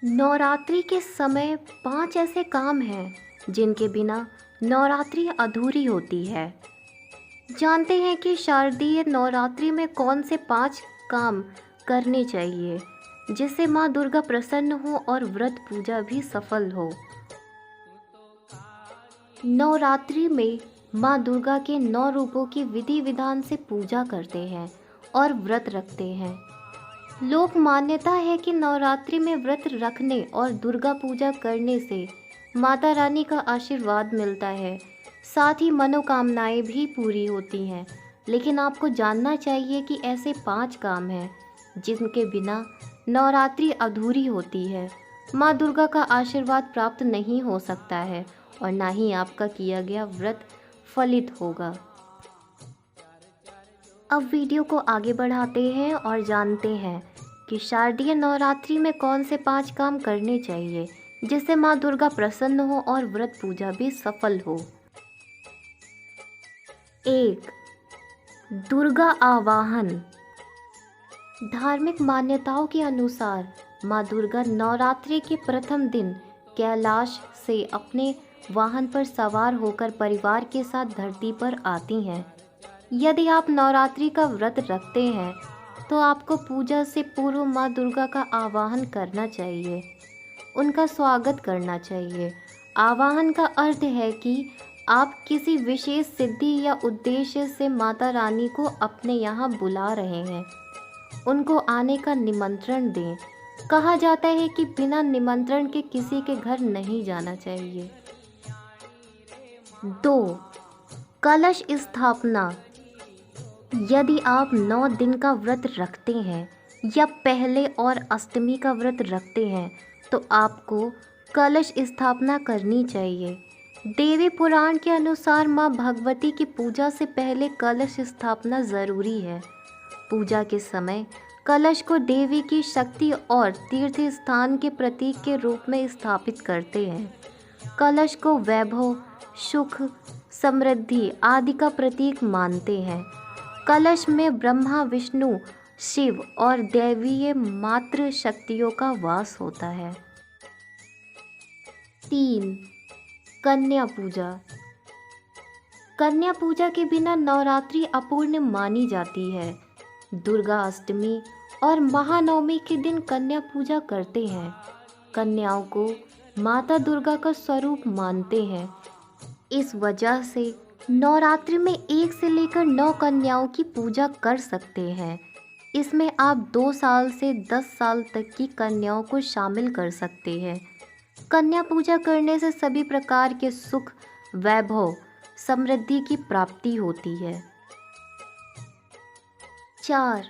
नवरात्रि के समय 5 ऐसे काम हैं जिनके बिना नवरात्रि अधूरी होती है। जानते हैं कि शारदीय नवरात्रि में कौन से 5 काम करने चाहिए जिससे माँ दुर्गा प्रसन्न हो और व्रत पूजा भी सफल हो। नवरात्रि में माँ दुर्गा के 9 रूपों की विधि विधान से पूजा करते हैं और व्रत रखते हैं। लोक मान्यता है कि नवरात्रि में व्रत रखने और दुर्गा पूजा करने से माता रानी का आशीर्वाद मिलता है, साथ ही मनोकामनाएं भी पूरी होती हैं। लेकिन आपको जानना चाहिए कि ऐसे 5 काम हैं जिनके बिना नवरात्रि अधूरी होती है। माँ दुर्गा का आशीर्वाद प्राप्त नहीं हो सकता है और ना ही आपका किया गया व्रत फलित होगा। अब वीडियो को आगे बढ़ाते हैं और जानते हैं कि शारदीय नवरात्रि में कौन से 5 काम करने चाहिए जिससे माँ दुर्गा प्रसन्न हो और व्रत पूजा भी सफल हो। 1. दुर्गा आवाहन। धार्मिक मान्यताओं के अनुसार माँ दुर्गा नवरात्रि के प्रथम दिन कैलाश से अपने वाहन पर सवार होकर परिवार के साथ धरती पर आती हैं। यदि आप नवरात्रि का व्रत रखते हैं तो आपको पूजा से पूर्व माँ दुर्गा का आवाहन करना चाहिए, उनका स्वागत करना चाहिए। आवाहन का अर्थ है कि आप किसी विशेष सिद्धि या उद्देश्य से माता रानी को अपने यहाँ बुला रहे हैं, उनको आने का निमंत्रण दें। कहा जाता है कि बिना निमंत्रण के किसी के घर नहीं जाना चाहिए। 2. कलश स्थापना। यदि आप 9 दिन का व्रत रखते हैं या पहले और अष्टमी का व्रत रखते हैं तो आपको कलश स्थापना करनी चाहिए। देवी पुराण के अनुसार माँ भगवती की पूजा से पहले कलश स्थापना ज़रूरी है। पूजा के समय कलश को देवी की शक्ति और तीर्थ स्थान के प्रतीक के रूप में स्थापित करते हैं। कलश को वैभव, सुख, समृद्धि आदि का प्रतीक मानते हैं। कलश में ब्रह्मा, विष्णु, शिव और दैवीय मातृ शक्तियों का वास होता है। 3. कन्या पूजा। कन्या पूजा के बिना नवरात्रि अपूर्ण मानी जाती है। दुर्गा अष्टमी और महानवमी के दिन कन्या पूजा करते हैं। कन्याओं को माता दुर्गा का स्वरूप मानते हैं। इस वजह से नवरात्रि में 1 से लेकर 9 कन्याओं की पूजा कर सकते हैं। इसमें आप 2 साल से 10 साल तक की कन्याओं को शामिल कर सकते हैं। कन्या पूजा करने से सभी प्रकार के सुख, वैभव, समृद्धि की प्राप्ति होती है। 4.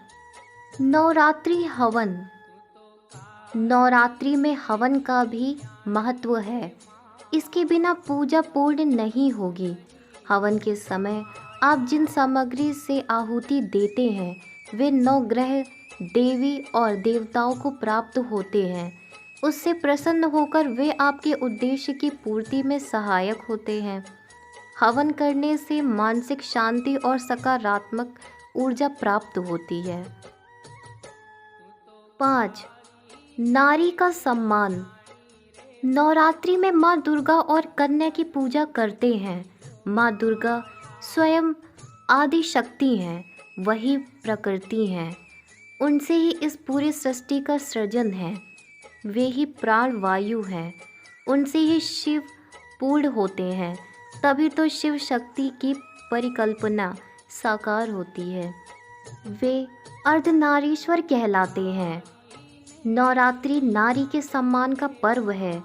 नवरात्रि हवन। नवरात्रि में हवन का भी महत्व है। इसके बिना पूजा पूर्ण नहीं होगी। हवन के समय आप जिन सामग्री से आहुति देते हैं वे 9 ग्रह, देवी और देवताओं को प्राप्त होते हैं। उससे प्रसन्न होकर वे आपके उद्देश्य की पूर्ति में सहायक होते हैं। हवन करने से मानसिक शांति और सकारात्मक ऊर्जा प्राप्त होती है। 5. नारी का सम्मान। नवरात्रि में माँ दुर्गा और कन्या की पूजा करते हैं। माँ दुर्गा स्वयं आदि शक्ति हैं, वही प्रकृति हैं। उनसे ही इस पूरी सृष्टि का सृजन है। वे ही प्राण वायु हैं। उनसे ही शिव पूर्ण होते हैं। तभी तो शिव शक्ति की परिकल्पना साकार होती है। वे अर्धनारीश्वर कहलाते हैं। नवरात्रि नारी के सम्मान का पर्व है।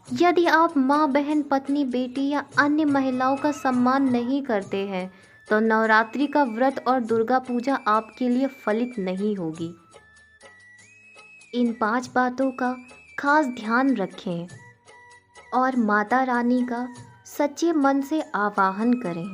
यदि आप माँ, बहन, पत्नी, बेटी या अन्य महिलाओं का सम्मान नहीं करते हैं तो नवरात्रि का व्रत और दुर्गा पूजा आपके लिए फलित नहीं होगी। इन 5 बातों का खास ध्यान रखें और माता रानी का सच्चे मन से आवाहन करें।